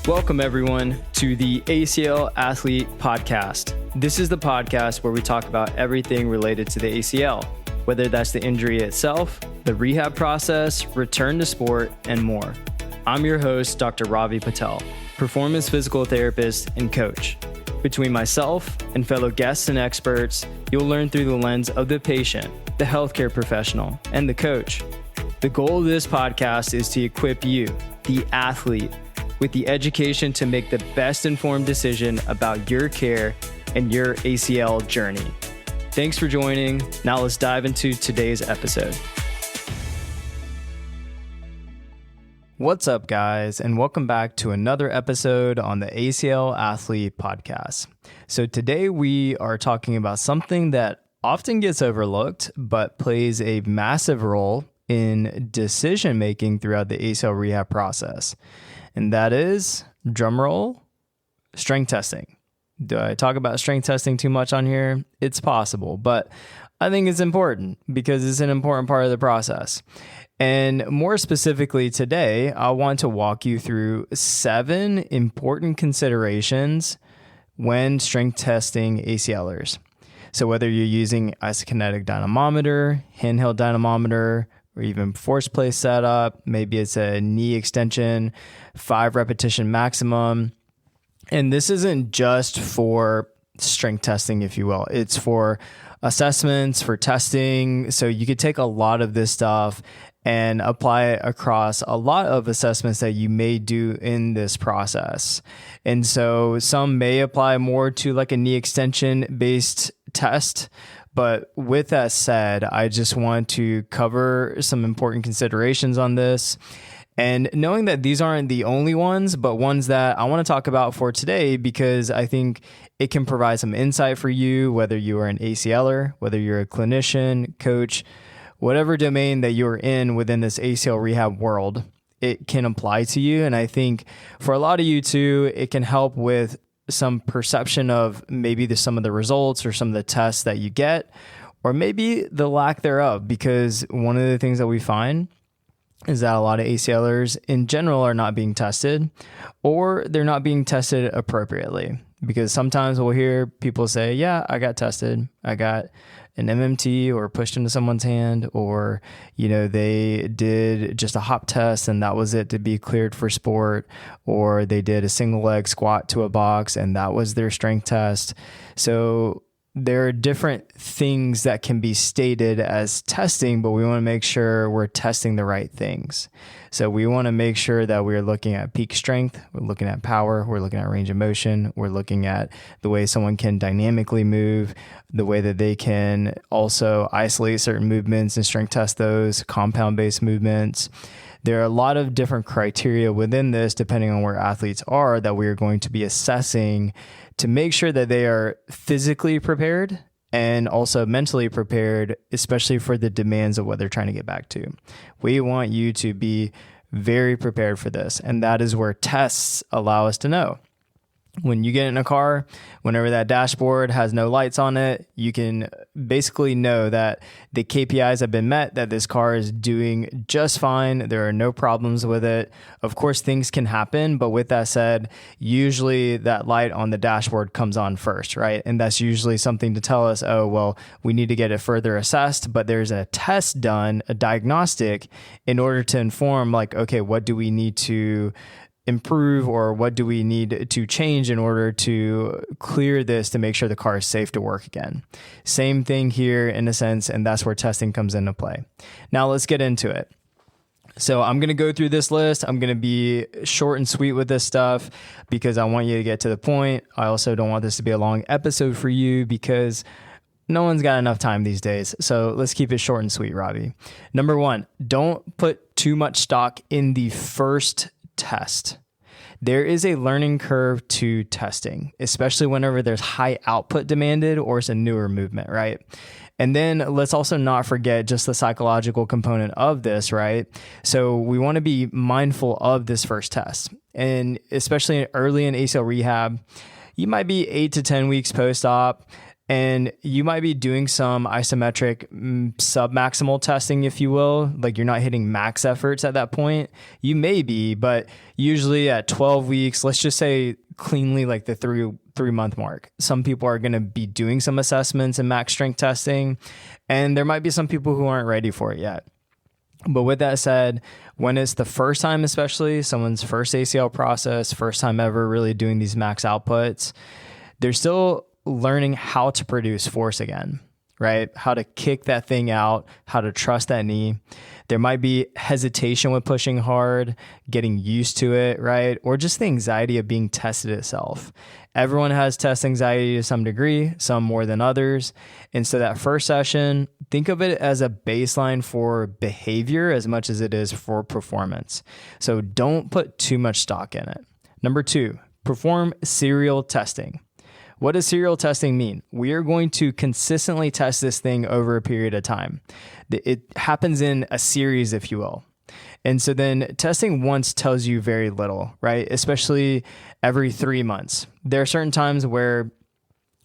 Welcome, everyone, to the ACL Athlete Podcast. This is the podcast where we talk about everything related to the ACL, whether that's the injury itself, the rehab process, return to sport, and more. I'm your host, Dr. Ravi Patel, performance physical therapist and coach. Between myself and fellow guests and experts, you'll learn through the lens of the patient, the healthcare professional, and the coach. The goal of this podcast is to equip you, the athlete, with the education to make the best informed decision about your care and your ACL journey. Thanks for joining. Now let's dive into today's episode. What's up, guys, and welcome back to another episode on the ACL Athlete Podcast. So today we are talking about something that often gets overlooked, but plays a massive role in decision-making throughout the ACL rehab process. And that is, drumroll, strength testing. Do I talk about strength testing too much on here? It's possible, but I think it's important because it's an important part of the process. And more specifically today, I want to walk you through 7 important considerations when strength testing ACLers. So whether you're using isokinetic dynamometer, handheld dynamometer, or even force plate setup, maybe it's a knee extension, 5 repetition maximum. And this isn't just for strength testing, if you will. It's for assessments, for testing. So you could take a lot of this stuff and apply it across a lot of assessments that you may do in this process. And so some may apply more to like a knee extension based test. But with that said, I just want to cover some important considerations on this. And knowing that these aren't the only ones, but ones that I want to talk about for today, because I think it can provide some insight for you, whether you are an ACLer, whether you're a clinician, coach, whatever domain that you're in within this ACL rehab world, it can apply to you. And I think for a lot of you too, it can help with some perception of maybe some of the results or some of the tests that you get, or maybe the lack thereof, because one of the things that we find is that a lot of ACLers in general are not being tested, or they're not being tested appropriately. Because sometimes we'll hear people say, yeah, I got tested. I got an MMT or pushed into someone's hand, or, they did just a hop test and that was it to be cleared for sport, or they did a single leg squat to a box and that was their strength test. So there are different things that can be stated as testing, but we want to make sure we're testing the right things. So we want to make sure that we're looking at peak strength, we're looking at power, we're looking at range of motion, we're looking at the way someone can dynamically move, the way that they can also isolate certain movements and strength test those, compound-based movements. There are a lot of different criteria within this, depending on where athletes are, that we are going to be assessing to make sure that they are physically prepared and also mentally prepared, especially for the demands of what they're trying to get back to. We want you to be very prepared for this, and that is where tests allow us to know. When you get in a car, whenever that dashboard has no lights on it, you can basically know that the KPIs have been met, that this car is doing just fine. There are no problems with it. Of course, things can happen, but with that said, usually that light on the dashboard comes on first, right? And that's usually something to tell us, oh, well, we need to get it further assessed, but there's a test done, a diagnostic, in order to inform like, okay, what do we need to improve, or what do we need to change in order to clear this to make sure the car is safe to work again. Same thing here in a sense, and that's where testing comes into play. Now let's get into it. So I'm going to go through this list. I'm going to be short and sweet with this stuff because I want you to get to the point. I also don't want this to be a long episode for you because no one's got enough time these days. So let's keep it short and sweet, Robbie. Number 1, don't put too much stock in the first test. There is a learning curve to testing, especially whenever there's high output demanded or it's a newer movement, right? And then let's also not forget just the psychological component of this, right? So we want to be mindful of this first test. And especially early in ACL rehab, you might be 8 to 10 weeks post-op. and you might be doing some isometric submaximal testing, if you will, like you're not hitting max efforts at that point. You may be, but usually at 12 weeks, let's just say cleanly like the 3-month mark, some people are going to be doing some assessments and max strength testing, and there might be some people who aren't ready for it yet. But with that said, when it's the first time, especially someone's first ACL process, first time ever really doing these max outputs, they're still learning how to produce force again, right? How to kick that thing out, how to trust that knee. There might be hesitation with pushing hard, getting used to it, right? Or just the anxiety of being tested itself. Everyone has test anxiety to some degree, some more than others. And so that first session, think of it as a baseline for behavior as much as it is for performance. So don't put too much stock in it. Number 2, perform serial testing. What does serial testing mean? We are going to consistently test this thing over a period of time. It happens in a series, if you will. And so then testing once tells you very little, right? Especially every 3 months. There are certain times where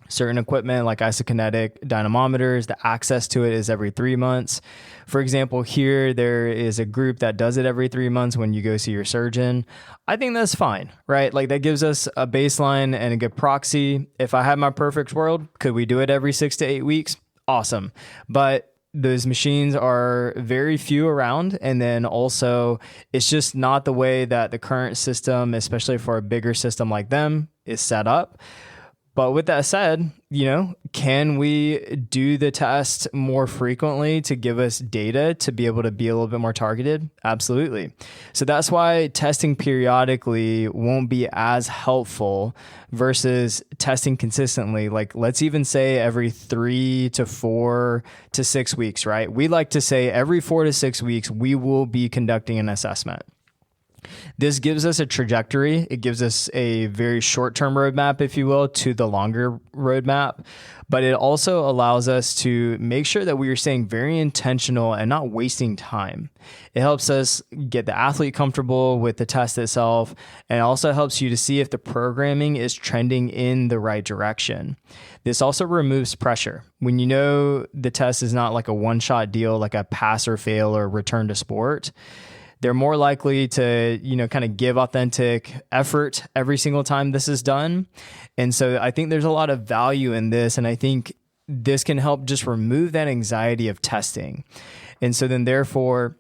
certain equipment like isokinetic dynamometers, the access to it is every 3 months. For example, here there is a group that does it every 3 months when you go see your surgeon. I think that's fine, right? Like that gives us a baseline and a good proxy. If I had my perfect world, could we do it every 6 to 8 weeks? Awesome. But those machines are very few around. And then also it's just not the way that the current system, especially for a bigger system like them, is set up. But with that said, can we do the test more frequently to give us data to be able to be a little bit more targeted? Absolutely. So that's why testing periodically won't be as helpful versus testing consistently. Like let's even say every 3 to 4 to 6 weeks, right? We like to say every 4 to 6 weeks, we will be conducting an assessment. This gives us a trajectory. It gives us a very short-term roadmap, if you will, to the longer roadmap. But it also allows us to make sure that we are staying very intentional and not wasting time. It helps us get the athlete comfortable with the test itself, and also helps you to see if the programming is trending in the right direction. This also removes pressure. When you know the test is not like a one-shot deal, like a pass or fail or return to sport, they're more likely to, kind of give authentic effort every single time this is done. And so I think there's a lot of value in this. And I think this can help just remove that anxiety of testing. And so then therefore,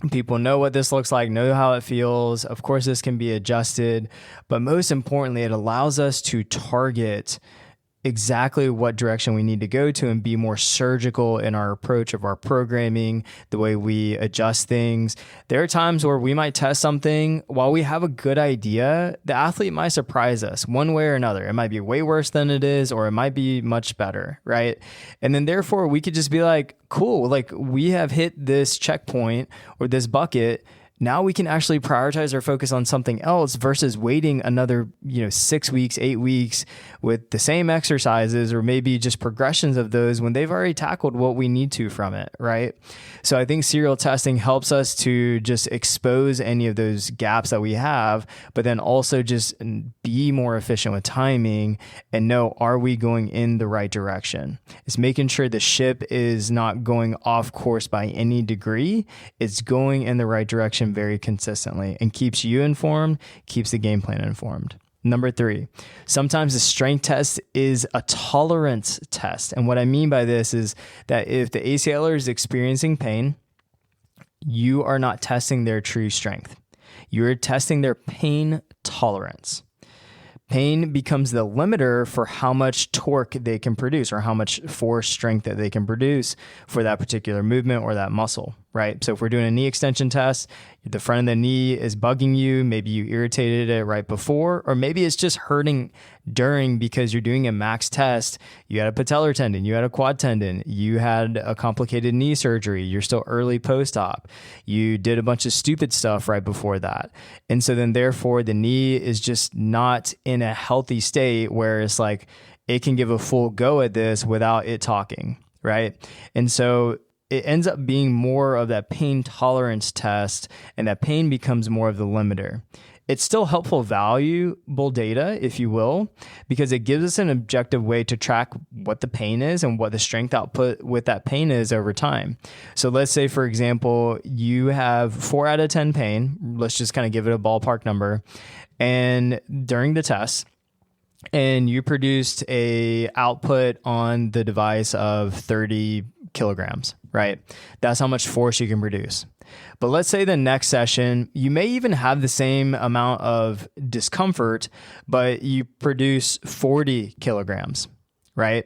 people know what this looks like, know how it feels. Of course, this can be adjusted. But most importantly, it allows us to target exactly what direction we need to go to and be more surgical in our approach of our programming, the way we adjust things. There are times where we might test something while we have a good idea, the athlete might surprise us one way or another. It might be way worse than it is, or it might be much better, right? And then therefore we could just be like, cool, like we have hit this checkpoint or this bucket. Now we can actually prioritize our focus on something else versus waiting another, 6 weeks, 8 weeks with the same exercises or maybe just progressions of those when they've already tackled what we need to from it, right? So I think serial testing helps us to just expose any of those gaps that we have, but then also just be more efficient with timing and know, are we going in the right direction? It's making sure the ship is not going off course by any degree. It's going in the right direction very consistently and keeps you informed, keeps the game plan informed. Number 3, sometimes the strength test is a tolerance test. And what I mean by this is that if the ACLer is experiencing pain, you are not testing their true strength. You're testing their pain tolerance. Pain becomes the limiter for how much torque they can produce or how much force strength that they can produce for that particular movement or that muscle, right? So if we're doing a knee extension test, the front of the knee is bugging you, maybe you irritated it right before, or maybe it's just hurting during because you're doing a max test. You had a patellar tendon, you had a quad tendon, you had a complicated knee surgery, you're still early post-op, you did a bunch of stupid stuff right before that. And so then therefore the knee is just not in a healthy state where it's like it can give a full go at this without it talking, right? And so it ends up being more of that pain tolerance test, and that pain becomes more of the limiter. It's still helpful, valuable data, if you will, because it gives us an objective way to track what the pain is and what the strength output with that pain is over time. So let's say, for example, you have 4 out of 10 pain. Let's just kind of give it a ballpark number. And during the test, and you produced a output on the device of 30 kilograms, right? That's how much force you can produce. But let's say the next session, you may even have the same amount of discomfort, but you produce 40 kilograms, right?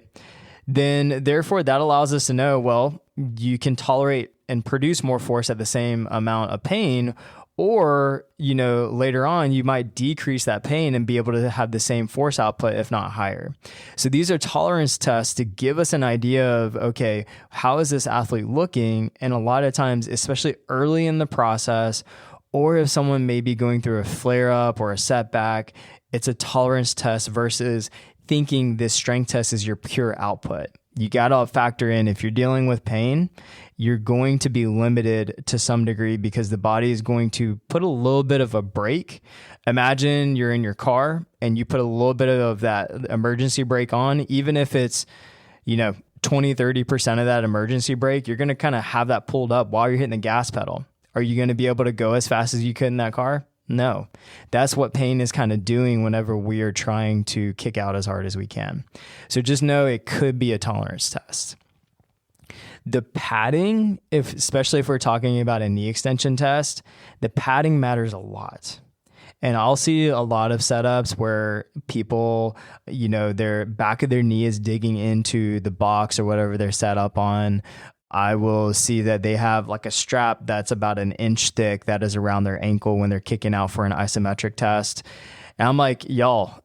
Then therefore that allows us to know, well, you can tolerate and produce more force at the same amount of pain, or, later on, you might decrease that pain and be able to have the same force output, if not higher. So these are tolerance tests to give us an idea of, okay, how is this athlete looking? And a lot of times, especially early in the process, or if someone may be going through a flare-up or a setback, it's a tolerance test versus thinking this strength test is your pure output. You got to factor in, if you're dealing with pain, you're going to be limited to some degree because the body is going to put a little bit of a brake. Imagine you're in your car and you put a little bit of that emergency brake on, even if it's, 20-30% of that emergency brake, you're going to kind of have that pulled up while you're hitting the gas pedal. Are you going to be able to go as fast as you could in that car? No. That's what pain is kind of doing whenever we are trying to kick out as hard as we can. So just know it could be a tolerance test. The padding, especially if we're talking about a knee extension test, the padding matters a lot. And I'll see a lot of setups where people, their back of their knee is digging into the box or whatever they're set up on. I will see that they have like a strap that's about an inch thick that is around their ankle when they're kicking out for an isometric test. And I'm like, y'all,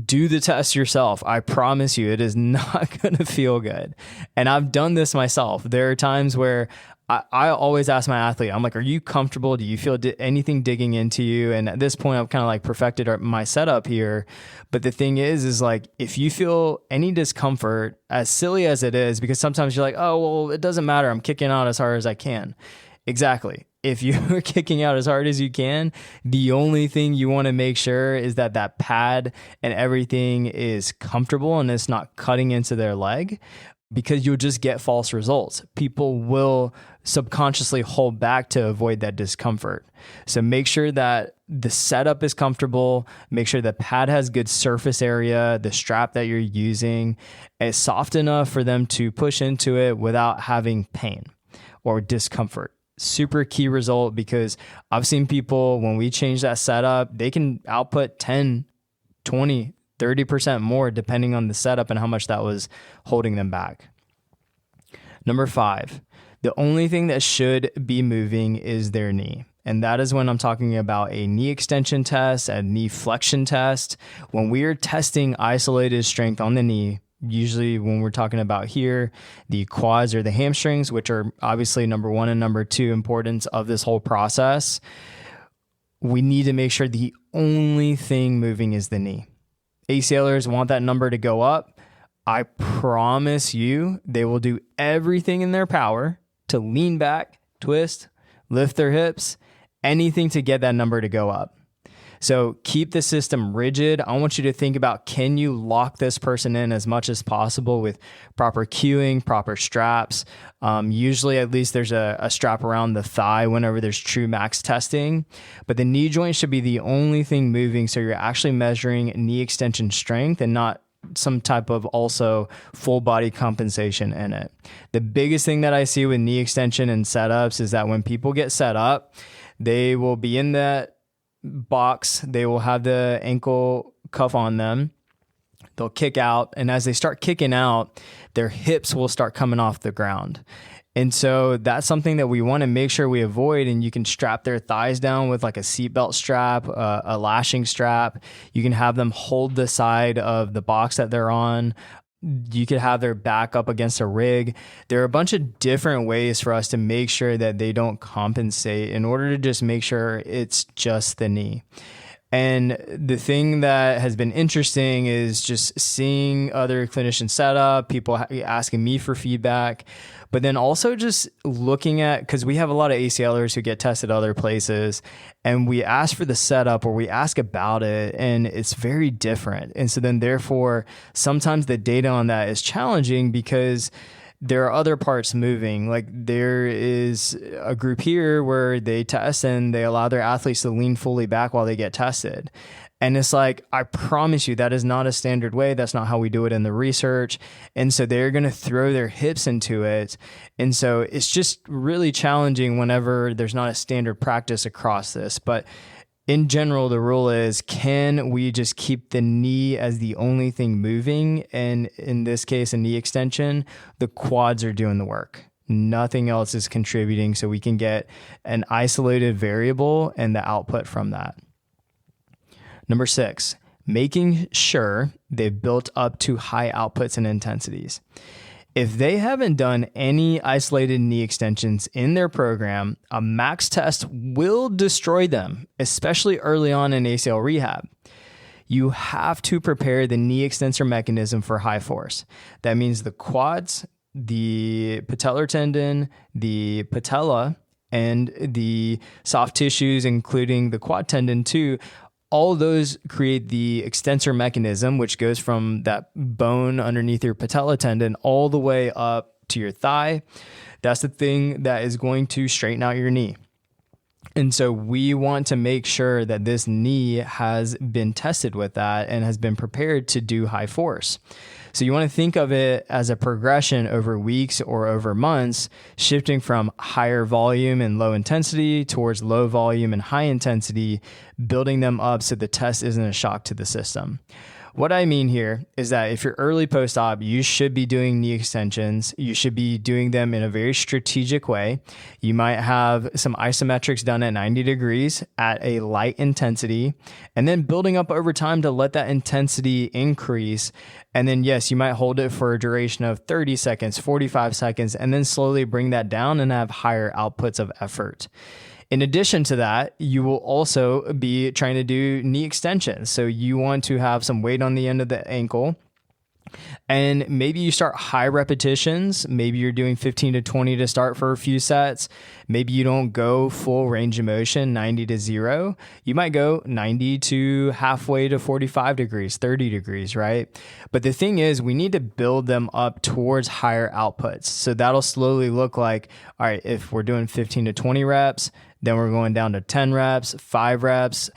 do the test yourself. I promise you, it is not going to feel good. And I've done this myself. There are times where I always ask my athlete, I'm like, are you comfortable? Do you feel anything digging into you? And at this point, I've kind of like perfected my setup here. But the thing is like, if you feel any discomfort, as silly as it is, because sometimes you're like, oh, well, it doesn't matter. I'm kicking out as hard as I can. Exactly. If you're kicking out as hard as you can, the only thing you want to make sure is that pad and everything is comfortable and it's not cutting into their leg, because you'll just get false results. People will subconsciously hold back to avoid that discomfort. So make sure that the setup is comfortable. Make sure the pad has good surface area. The strap that you're using is soft enough for them to push into it without having pain or discomfort. Super key result, because I've seen people, when we change that setup, they can output 10, 20, 30% more depending on the setup and how much that was holding them back. Number 5, the only thing that should be moving is their knee. And that is when I'm talking about a knee extension test, a knee flexion test. When we are testing isolated strength on the knee, usually when we're talking about here, the quads or the hamstrings, which are obviously number 1 and number 2 importance of this whole process, we need to make sure the only thing moving is the knee. ACLers want that number to go up. I promise you, they will do everything in their power to lean back, twist, lift their hips, anything to get that number to go up. So keep the system rigid. I want you to think about, can you lock this person in as much as possible with proper cueing, proper straps? Usually at least there's a strap around the thigh whenever there's true max testing, but the knee joint should be the only thing moving. So you're actually measuring knee extension strength and not some type of also full body compensation in it. The biggest thing that I see with knee extension and setups is that when people get set up, they will be in that box, they will have the ankle cuff on them, they'll kick out, and as they start kicking out, their hips will start coming off the ground. And so that's something that we want to make sure we avoid. And you can strap their thighs down with like a seatbelt strap, a lashing strap. You can have them hold the side of the box that they're on. You could have their back up against a rig. There are a bunch of different ways for us to make sure that they don't compensate in order to just make sure it's just the knee. And the thing that has been interesting is just seeing other clinicians set up, people asking me for feedback, but then also just looking at, because we have a lot of ACLers who get tested other places, and we ask for the setup or we ask about it, and it's very different. And so then therefore, sometimes the data on that is challenging because there are other parts moving. Like there is a group here where they test and they allow their athletes to lean fully back while they get tested. And it's like, I promise you, that is not a standard way. That's not how we do it in the research. And so they're going to throw their hips into it. And so it's just really challenging whenever there's not a standard practice across this. But in general, the rule is, can we just keep the knee as the only thing moving? And in this case, a knee extension, the quads are doing the work. Nothing else is contributing, so we can get an isolated variable and the output from that. Number 6, making sure they've built up to high outputs and intensities. If they haven't done any isolated knee extensions in their program, a max test will destroy them, especially early on in ACL rehab. You have to prepare the knee extensor mechanism for high force. That means the quads, the patellar tendon, the patella, and the soft tissues, including the quad tendon too. All of those create the extensor mechanism, which goes from that bone underneath your patella tendon all the way up to your thigh. That's the thing that is going to straighten out your knee. And so we want to make sure that this knee has been tested with that and has been prepared to do high force. So you want to think of it as a progression over weeks or over months, shifting from higher volume and low intensity towards low volume and high intensity, building them up so the test isn't a shock to the system. What I mean here is that if you're early post-op, you should be doing knee extensions. You should be doing them in a very strategic way. You might have some isometrics done at 90 degrees at a light intensity, and then building up over time to let that intensity increase. And then, yes, you might hold it for a duration of 30 seconds, 45 seconds, and then slowly bring that down and have higher outputs of effort. In addition to that, you will also be trying to do knee extensions. So you want to have some weight on the end of the ankle. And maybe you start high repetitions. Maybe you're doing 15 to 20 to start for a few sets. Maybe you don't go full range of motion, 90 to 0. You might go 90 to halfway to 45 degrees, 30 degrees, right? But the thing is, we need to build them up towards higher outputs. So that'll slowly look like, all right, if we're doing 15 to 20 reps, then we're going down to 10 reps, 5 reps.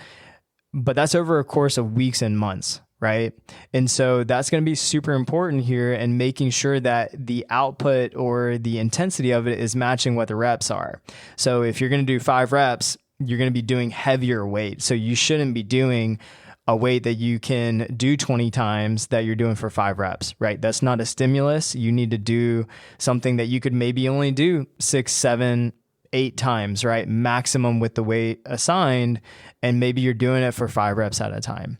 But that's over a course of weeks and months, right? And so that's going to be super important here, and making sure that the output or the intensity of it is matching what the reps are. So if you're going to do 5 reps, you're going to be doing heavier weight. So you shouldn't be doing a weight that you can do 20 times that you're doing for 5 reps, right? That's not a stimulus. You need to do something that you could maybe only do 6, 7, 8 times, right? Maximum with the weight assigned. And maybe you're doing it for 5 reps at a time.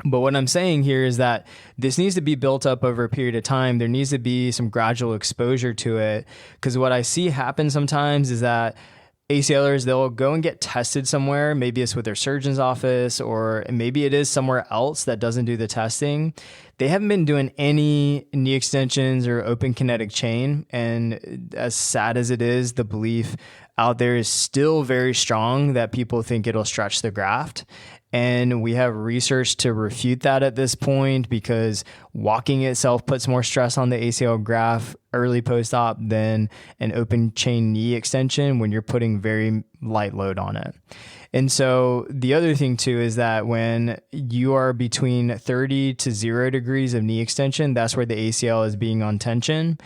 But what I'm saying here is that this needs to be built up over a period of time. There needs to be some gradual exposure to it, because what I see happen sometimes is that ACLers, they'll go and get tested somewhere. Maybe it's with their surgeon's office, or maybe it is somewhere else that doesn't do the testing. They haven't been doing any knee extensions or open kinetic chain. And as sad as it is, the belief out there is still very strong that people think it'll stretch the graft. And we have research to refute that at this point, because walking itself puts more stress on the ACL graft early post-op than an open chain knee extension when you're putting very light load on it. And so the other thing too is that when you are between 30 to 0 degrees of knee extension, that's where the ACL is being on tension.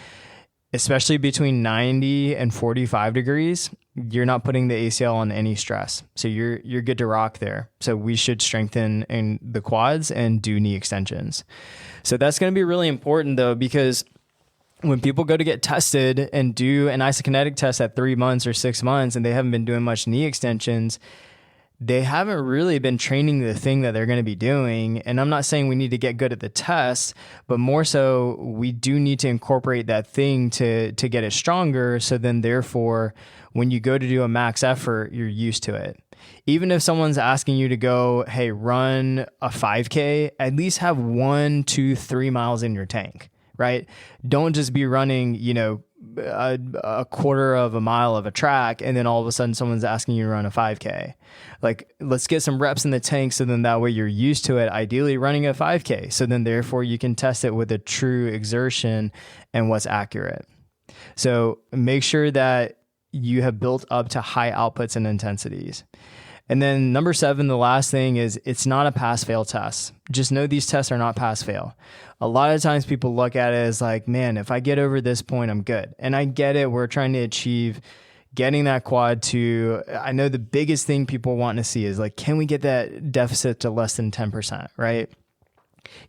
Especially between 90 and 45 degrees, you're not putting the ACL on any stress. So you're good to rock there. So we should strengthen in the quads and do knee extensions. So that's going to be really important though, because when people go to get tested and do an isokinetic test at 3 months or 6 months and they haven't been doing much knee extensions, they haven't really been training the thing that they're going to be doing. And I'm not saying we need to get good at the test, but more so we do need to incorporate that thing to get it stronger. So then therefore, when you go to do a max effort, you're used to it. Even if someone's asking you to go, hey, run a 5K, at least have 1, 2, 3 miles in your tank, right? Don't just be running, a quarter of a mile of a track, and then all of a sudden someone's asking you to run a 5K. Like, let's get some reps in the tank, so then that way you're used to it, ideally running a 5K. So then therefore you can test it with a true exertion and what's accurate. So make sure that you have built up to high outputs and intensities. And then number 7, the last thing is it's not a pass-fail test. Just know these tests are not pass-fail. A lot of times people look at it as like, man, if I get over this point, I'm good. And I get it. We're trying to achieve getting that quad to, I know the biggest thing people want to see is like, can we get that deficit to less than 10%, right?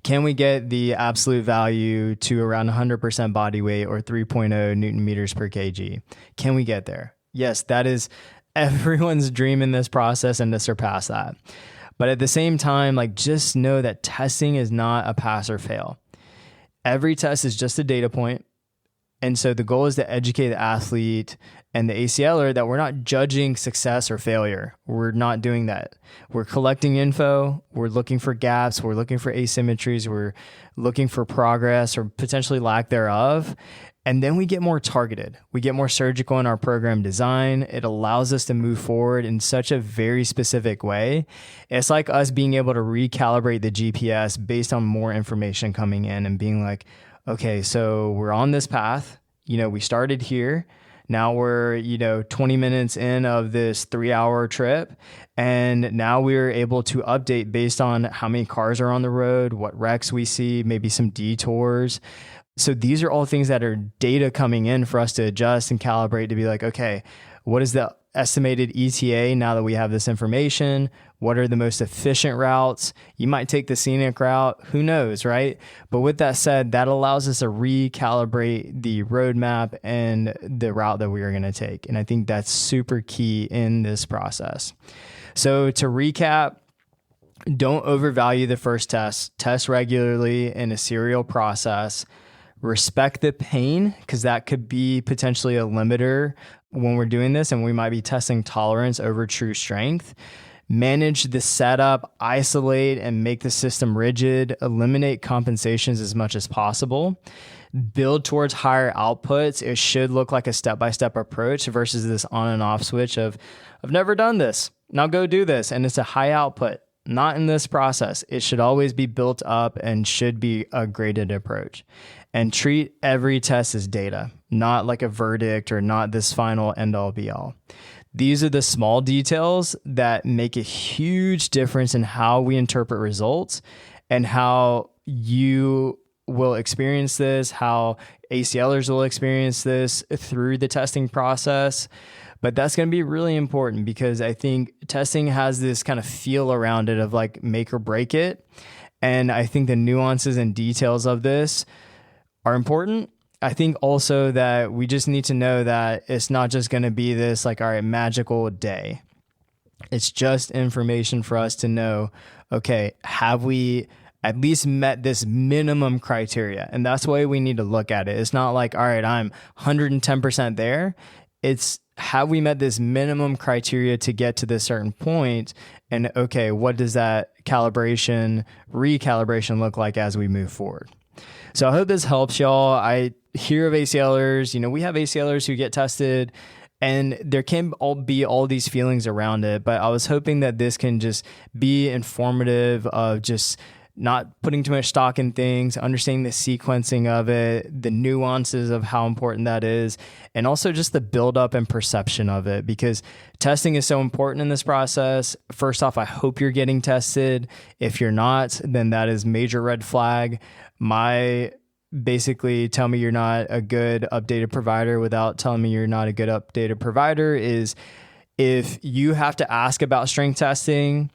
Can we get the absolute value to around 100% body weight or 3.0 Newton meters per kg? Can we get there? Yes, that is everyone's dream in this process, and to surpass that. But at the same time, like, just know that testing is not a pass or fail. Every test is just a data point. And so the goal is to educate the athlete and the ACLer that we're not judging success or failure. We're not doing that. We're collecting info. We're looking for gaps. We're looking for asymmetries. We're looking for progress or potentially lack thereof. And then we get more targeted. We get more surgical in our program design. It allows us to move forward in such a very specific way. It's like us being able to recalibrate the GPS based on more information coming in and being like, okay, so we're on this path. We started here. Now we're, 20 minutes in of this 3-hour trip. And now we're able to update based on how many cars are on the road, what wrecks we see, maybe some detours. So these are all things that are data coming in for us to adjust and calibrate to be like, okay, what is the estimated ETA now that we have this information? What are the most efficient routes? You might take the scenic route, who knows, right? But with that said, that allows us to recalibrate the roadmap and the route that we are going to take. And I think that's super key in this process. So to recap, don't overvalue the first test. Test regularly in a serial process. Respect the pain, because that could be potentially a limiter when we're doing this, and we might be testing tolerance over true strength. Manage the setup, isolate and make the system rigid, eliminate compensations as much as possible. Build towards higher outputs. It should look like a step-by-step approach versus this on and off switch of, I've never done this, now go do this. And it's a high output. Not in this process. It should always be built up and should be a graded approach. And treat every test as data, not like a verdict or not this final end all be all. These are the small details that make a huge difference in how we interpret results and how you will experience this, how ACLers will experience this through the testing process. But that's going to be really important because I think testing has this kind of feel around it of like make or break it. And I think the nuances and details of this are important. I think also that we just need to know that it's not just going to be this like, all right, magical day. It's just information for us to know, okay, have we at least met this minimum criteria? And that's the way we need to look at it. It's not like, all right, I'm 110% there. It's, have we met this minimum criteria to get to this certain point? And okay, what does that recalibration look like as we move forward? So I hope this helps y'all. I hear of ACLers, we have ACLers who get tested and there can be all these feelings around it, but I was hoping that this can just be informative of just not putting too much stock in things, understanding the sequencing of it, the nuances of how important that is, and also just the buildup and perception of it, because testing is so important in this process. First off, I hope you're getting tested. If you're not, then that is major red flag. Basically tell me you're not a good updated provider without telling me you're not a good updated provider is if you have to ask about strength testing.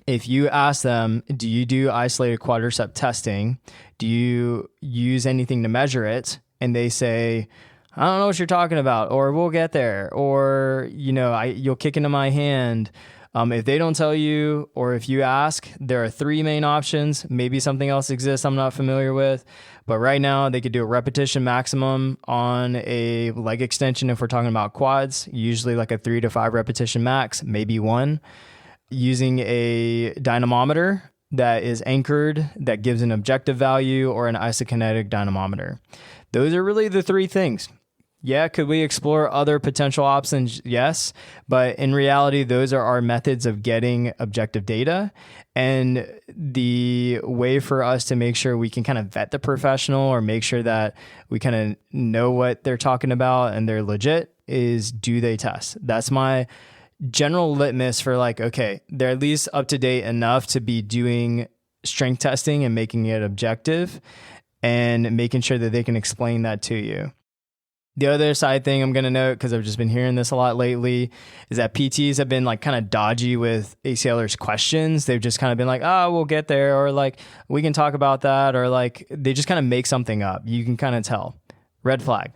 If you ask them, do you do isolated quadricep testing? Do you use anything to measure it? And they say, I don't know what you're talking about, or we'll get there, or, you'll kick into my hand. If they don't tell you, or if you ask, there are 3 main options. Maybe something else exists I'm not familiar with. But right now, they could do a repetition maximum on a leg extension if we're talking about quads, usually like a 3 to 5 repetition max, maybe 1, using a dynamometer that is anchored, that gives an objective value, or an isokinetic dynamometer. Those are really the 3 things. Yeah, could we explore other potential options? Yes. But in reality, those are our methods of getting objective data. And the way for us to make sure we can kind of vet the professional or make sure that we kind of know what they're talking about and they're legit is, do they test? That's my general litmus for like, okay, they're at least up to date enough to be doing strength testing and making it objective and making sure that they can explain that to you. The other side thing I'm going to note, because I've just been hearing this a lot lately, is that PTs have been like kind of dodgy with ACLers questions. They've just kind of been like, oh, we'll get there, or like, we can talk about that, or like, they just kind of make something up. You can kind of tell. Red flag.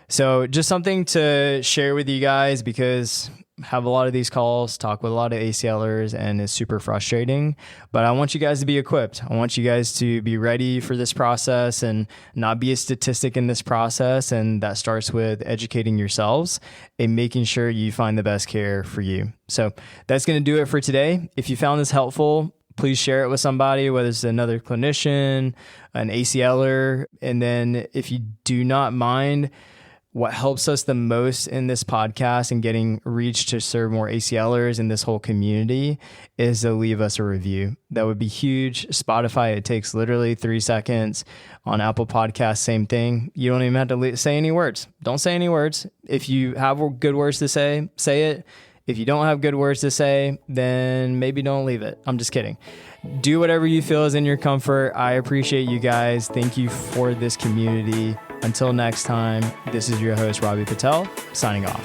So just something to share with you guys, because I have a lot of these calls, talk with a lot of ACLers, and it's super frustrating. But I want you guys to be equipped. I want you guys to be ready for this process and not be a statistic in this process. And that starts with educating yourselves and making sure you find the best care for you. So that's going to do it for today. If you found this helpful, please share it with somebody, whether it's another clinician, an ACLer. And then if you do not mind, what helps us the most in this podcast and getting reach to serve more ACLers in this whole community is to leave us a review. That would be huge. Spotify, it takes literally 3 seconds. On Apple Podcasts, same thing. You don't even have to say any words. Don't say any words. If you have good words to say it. If you don't have good words to say, then maybe don't leave it. I'm just kidding. Do whatever you feel is in your comfort. I appreciate you guys. Thank you for this community. Until next time, this is your host, Robbie Patel, signing off.